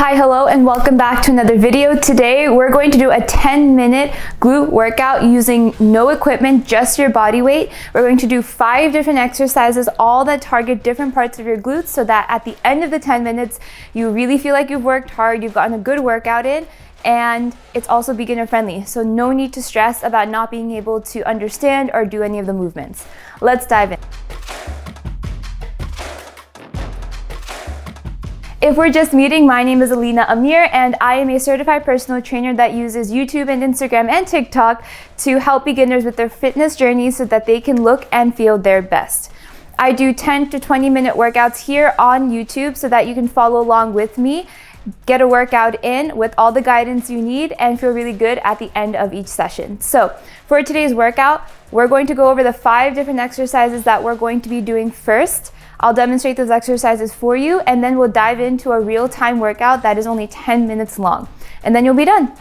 Hi, hello, and welcome back to another video. Today, we're going to do a 10-minute glute workout using no equipment, just your body weight. We're going to do 5 different exercises, all that target different parts of your glutes so that at the end of the 10 minutes, you really feel like you've worked hard, you've gotten a good workout in, and it's also beginner friendly. So no need to stress about not being able to understand or do any of the movements. Let's dive in. If we're just meeting, my name is Alina and I am a certified personal trainer that uses YouTube and Instagram and TikTok to help beginners with their fitness journey so that they can look and feel their best. I do 10 to 20 minute workouts here on YouTube so that you can follow along with me, get a workout in with all the guidance you need, and feel really good at the end of each session. So for today's workout, we're going to go over the 5 different exercises that we're going to be doing first. I'll demonstrate those exercises for you, and then we'll dive into a real-time workout that is only 10 minutes long, and then you'll be done.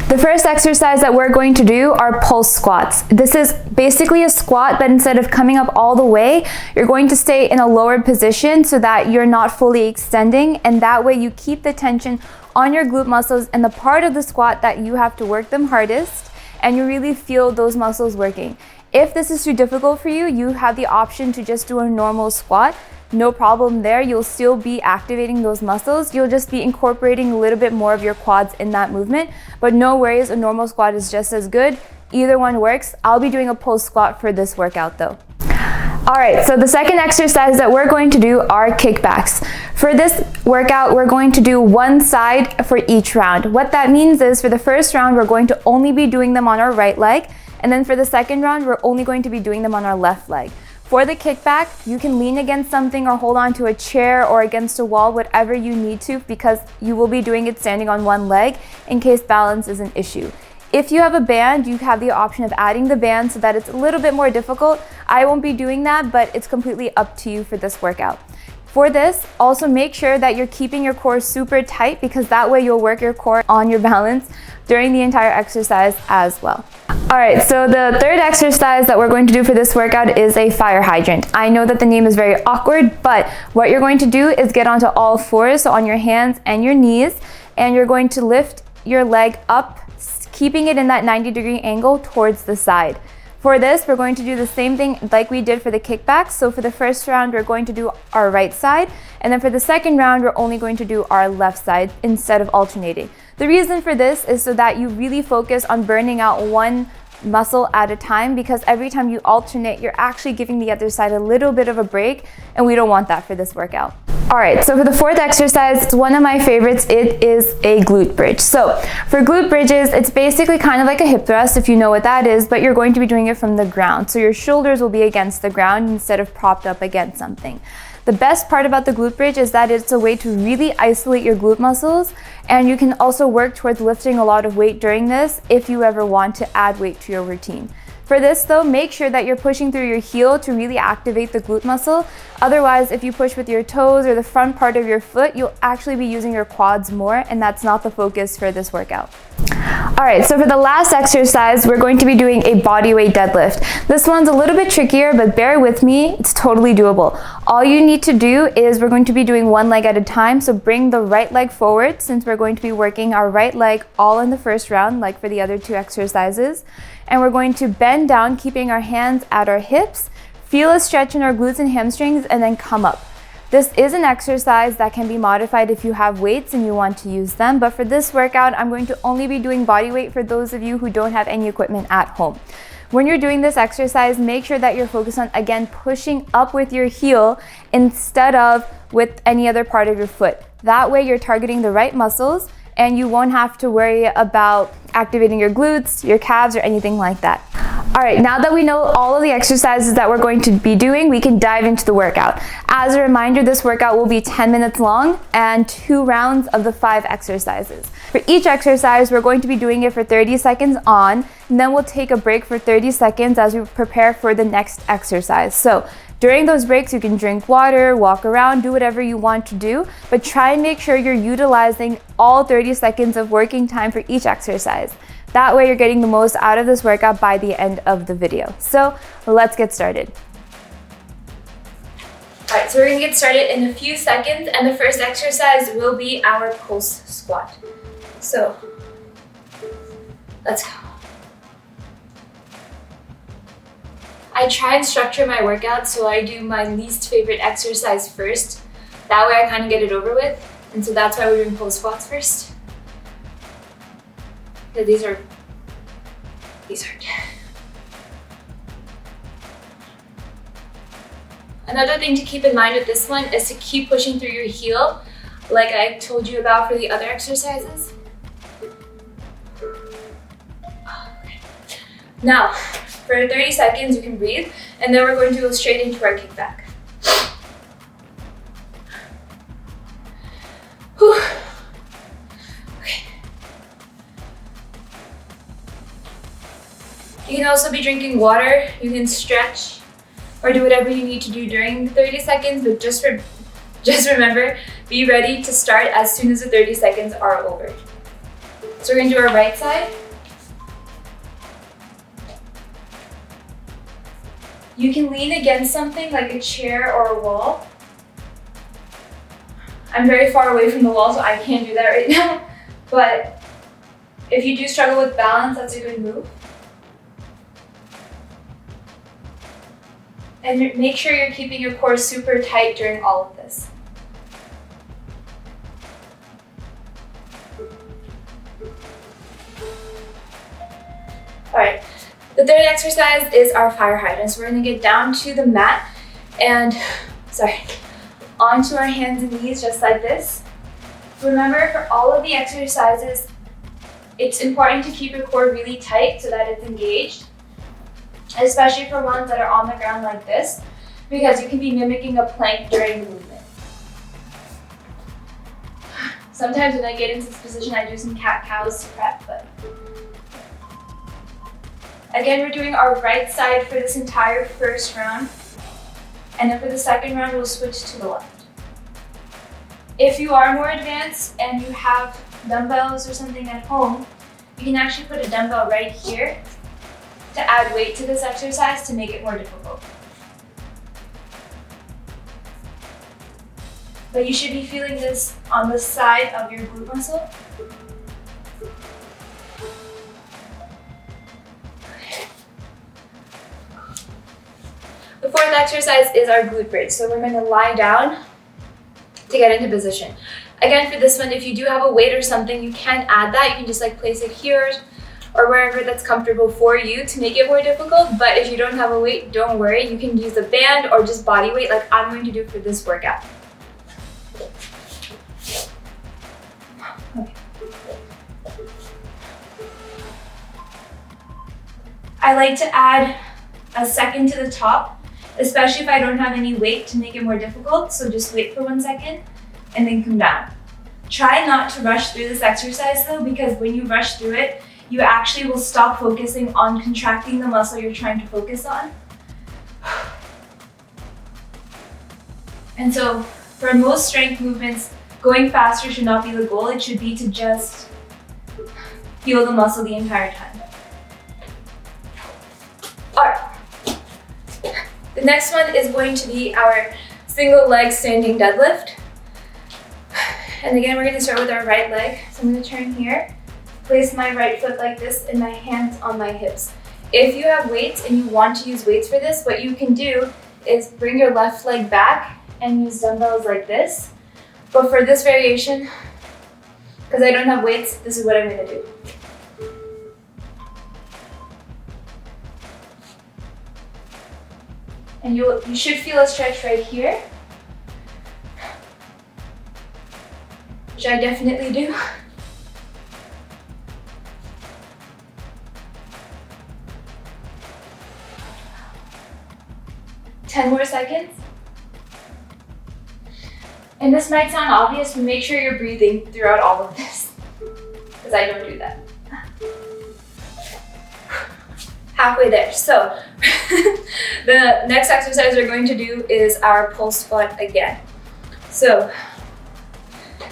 The first exercise that we're going to do are pulse squats. This is basically a squat, but instead of coming up all the way, you're going to stay in a lower position so that you're not fully extending, and that way you keep the tension on your glute muscles and the part of the squat that you have to work them hardest, and you really feel those muscles working. If this is too difficult for you, you have the option to just do a normal squat. No problem there. You'll still be activating those muscles. You'll just be incorporating a little bit more of your quads in that movement, but no worries, a normal squat is just as good. Either one works. I'll be doing a pulse squat for this workout though. All right, so the second exercise that we're going to do are kickbacks. For this workout, we're going to do one side for each round. What that means is for the first round, we're going to only be doing them on our right leg. And then for the second round, we're only going to be doing them on our left leg. For the kickback, you can lean against something or hold on to a chair or against a wall, whatever you need to, because you will be doing it standing on one leg in case balance is an issue. If you have a band, you have the option of adding the band so that it's a little bit more difficult. I won't be doing that, but it's completely up to you for this workout. For this, also make sure that you're keeping your core super tight because that way you'll work your core on your balance during the entire exercise as well. All right, so the third exercise that we're going to do for this workout is a fire hydrant. I know that the name is very awkward, but what you're going to do is get onto all fours, so on your hands and your knees, and you're going to lift your leg up, keeping it in that 90-degree angle towards the side. For this, we're going to do the same thing like we did for the kickbacks. So for the first round, we're going to do our right side, and then for the second round, we're only going to do our left side instead of alternating. The reason for this is so that you really focus on burning out one muscle at a time, because every time you alternate, you're actually giving the other side a little bit of a break, and we don't want that for this workout. All right, so for the fourth exercise, it's one of my favorites. It is a glute bridge. So for glute bridges, it's basically kind of like a hip thrust, if you know what that is, but you're going to be doing it from the ground. So your shoulders will be against the ground instead of propped up against something. The best part about the glute bridge is that it's a way to really isolate your glute muscles, and you can also work towards lifting a lot of weight during this if you ever want to add weight to your routine. For this though, make sure that you're pushing through your heel to really activate the glute muscle. Otherwise, if you push with your toes or the front part of your foot, you'll actually be using your quads more, and that's not the focus for this workout. All right, so for the last exercise, we're going to be doing a bodyweight deadlift. This one's a little bit trickier, but bear with me, it's totally doable. All you need to do is we're going to be doing one leg at a time, so bring the right leg forward since we're going to be working our right leg all in the first round, like for the other 2 exercises. And we're going to bend down, keeping our hands at our hips, feel a stretch in our glutes and hamstrings, and then come up. This is an exercise that can be modified if you have weights and you want to use them, but for this workout, I'm going to only be doing body weight for those of you who don't have any equipment at home. When you're doing this exercise, make sure that you're focused on, again, pushing up with your heel instead of with any other part of your foot. That way you're targeting the right muscles, and you won't have to worry about activating your glutes, your calves, or anything like that. All right, now that we know all of the exercises that we're going to be doing, we can dive into the workout. As a reminder, this workout will be 10 minutes long and 2 rounds of the 5 exercises. For each exercise, we're going to be doing it for 30 seconds on, and then we'll take a break for 30 seconds as we prepare for the next exercise. So during those breaks, you can drink water, walk around, do whatever you want to do, but try and make sure you're utilizing all 30 seconds of working time for each exercise. That way you're getting the most out of this workout by the end of the video. So let's get started. All right, so we're gonna get started in a few seconds, and the first exercise will be our pulse squat. So, let's go. I try and structure my workout so I do my least favorite exercise first. That way I kind of get it over with. And so that's why we're doing pulse squats first. Yeah, these hurt. Another thing to keep in mind with this one is to keep pushing through your heel, like I told you about for the other exercises. Now, for 30 seconds, you can breathe, and then we're going to go straight into our kickback. Whew. Okay. You can also be drinking water, you can stretch, or do whatever you need to do during the 30 seconds, but just remember, be ready to start as soon as the 30 seconds are over. So we're gonna do our right side. You can lean against something like a chair or a wall. I'm very far away from the wall, so I can't do that right now. But if you do struggle with balance, that's a good move. And make sure you're keeping your core super tight during all of this. All right. The third exercise is our fire hydrants. We're gonna get down to the mat and, onto our hands and knees just like this. Remember, for all of the exercises, it's important to keep your core really tight so that it's engaged, especially for ones that are on the ground like this, because you can be mimicking a plank during the movement. Sometimes when I get into this position, I do some cat-cows to prep, but again, we're doing our right side for this entire first round. And then for the second round, we'll switch to the left. If you are more advanced and you have dumbbells or something at home, you can actually put a dumbbell right here to add weight to this exercise to make it more difficult. But you should be feeling this on the side of your glute muscle. The fourth exercise is our glute bridge. So we're going to lie down to get into position. Again, for this one, if you do have a weight or something, you can add that. You can just like place it here or wherever that's comfortable for you to make it more difficult. But if you don't have a weight, don't worry. You can use a band or just body weight like I'm going to do for this workout. Okay. I like to add a second to the top, especially if I don't have any weight to make it more difficult. So just wait for 1 second and then come down. Try not to rush through this exercise though, because when you rush through it, you actually will stop focusing on contracting the muscle you're trying to focus on. And so for most strength movements, going faster should not be the goal. It should be to just feel the muscle the entire time. All right. The next one is going to be our single leg standing deadlift. And again, we're going to start with our right leg. So I'm going to turn here, place my right foot like this and my hands on my hips. If you have weights and you want to use weights for this, what you can do is bring your left leg back and use dumbbells like this. But for this variation, because I don't have weights, this is what I'm going to do. And you should feel a stretch right here, which I definitely do. Ten more seconds. And this might sound obvious, but make sure you're breathing throughout all of this, because I don't do that. Halfway there. So the next exercise we're going to do is our pulse squat again. So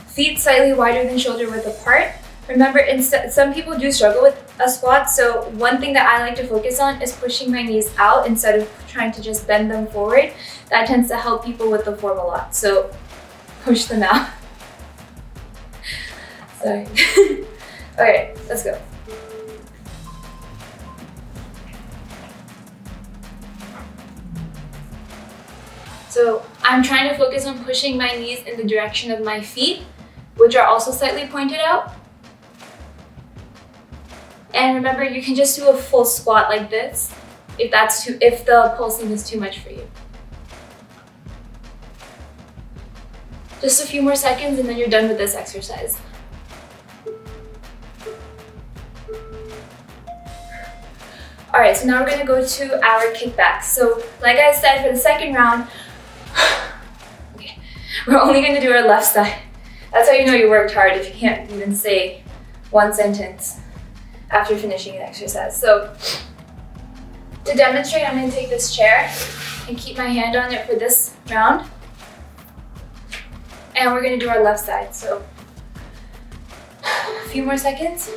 feet slightly wider than shoulder width apart. Remember, some people do struggle with a squat, so one thing that I like to focus on is pushing my knees out instead of trying to just bend them forward. That tends to help people with the form a lot, so push them out. Sorry. Okay, let's go. So I'm trying to focus on pushing my knees in the direction of my feet, which are also slightly pointed out. And remember, you can just do a full squat like this if the pulsing is too much for you. Just a few more seconds and then you're done with this exercise. All right, so now we're gonna go to our kickbacks. So like I said, for the second round, okay, we're only gonna do our left side. That's how you know you worked hard, if you can't even say one sentence after finishing an exercise. So to demonstrate, I'm gonna take this chair and keep my hand on it for this round. And we're gonna do our left side. So a few more seconds.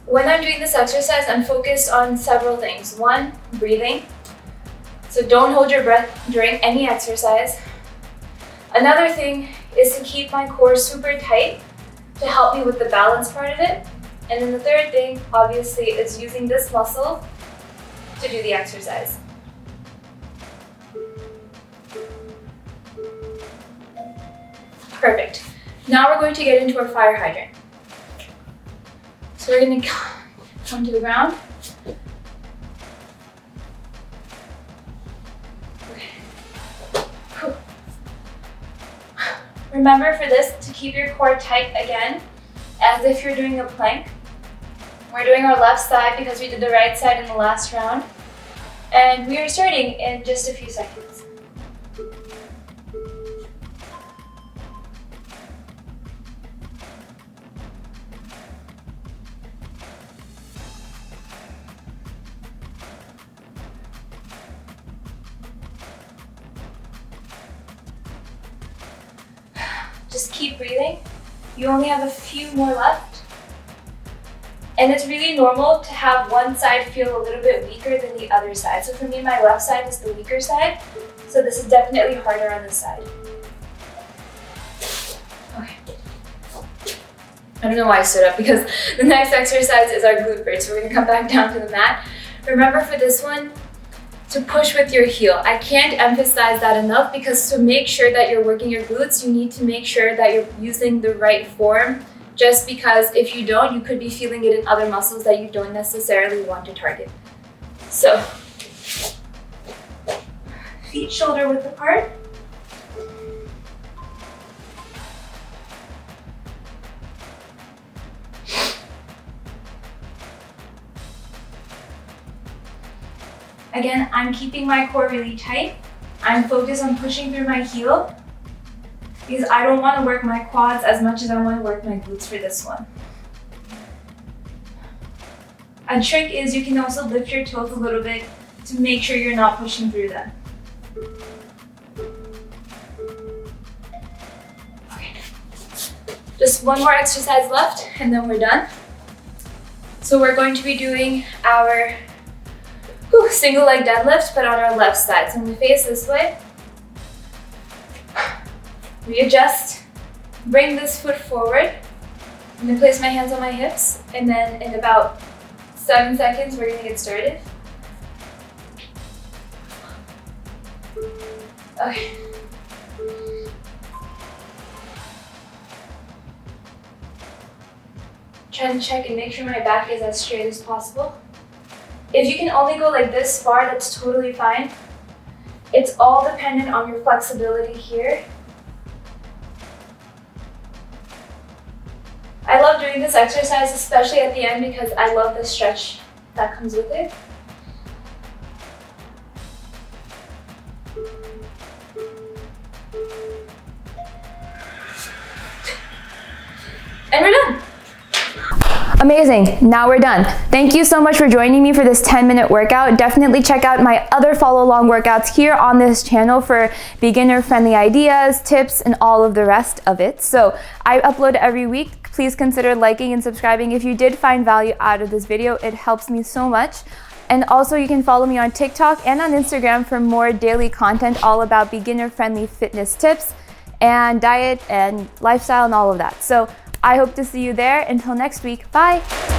When I'm doing this exercise, I'm focused on several things. One, breathing. So don't hold your breath during any exercise. Another thing is to keep my core super tight to help me with the balance part of it. And then the third thing, obviously, is using this muscle to do the exercise. Perfect. Now we're going to get into our fire hydrant. So we're going to come to the ground. Okay. Remember for this to keep your core tight again, as if you're doing a plank. We're doing our left side because we did the right side in the last round. And we are starting in just a few seconds. Just keep breathing. You only have a few more left. And it's really normal to have one side feel a little bit weaker than the other side. So for me, my left side is the weaker side. So this is definitely harder on this side. Okay. I don't know why I stood up because the next exercise is our glute bridge. So we're gonna come back down to the mat. Remember for this one, to push with your heel. I can't emphasize that enough because to make sure that you're working your glutes, you need to make sure that you're using the right form, just because if you don't, you could be feeling it in other muscles that you don't necessarily want to target. So, feet shoulder width apart. Again, I'm keeping my core really tight. I'm focused on pushing through my heel because I don't want to work my quads as much as I want to work my glutes for this one. A trick is you can also lift your toes a little bit to make sure you're not pushing through them. Okay. Just one more exercise left and then we're done. So we're going to be doing our single leg deadlift, but on our left side. So I'm gonna face this way. Readjust, bring this foot forward. I'm gonna place my hands on my hips, and then in about 7 seconds, we're gonna get started. Okay. Try to check and make sure my back is as straight as possible. If you can only go like this far, that's totally fine. It's all dependent on your flexibility here. I love doing this exercise, especially at the end, because I love the stretch that comes with it. And we're done. Amazing, now we're done. Thank you so much for joining me for this 10-minute workout. Definitely check out my other follow along workouts here on this channel for beginner friendly ideas, tips, and all of the rest of it. So I upload every week. Please consider liking and subscribing if you did find value out of this video. It helps me so much. And also you can follow me on TikTok and on Instagram for more daily content all about beginner friendly fitness tips and diet and lifestyle and all of that. So I hope to see you there. Until next week, bye.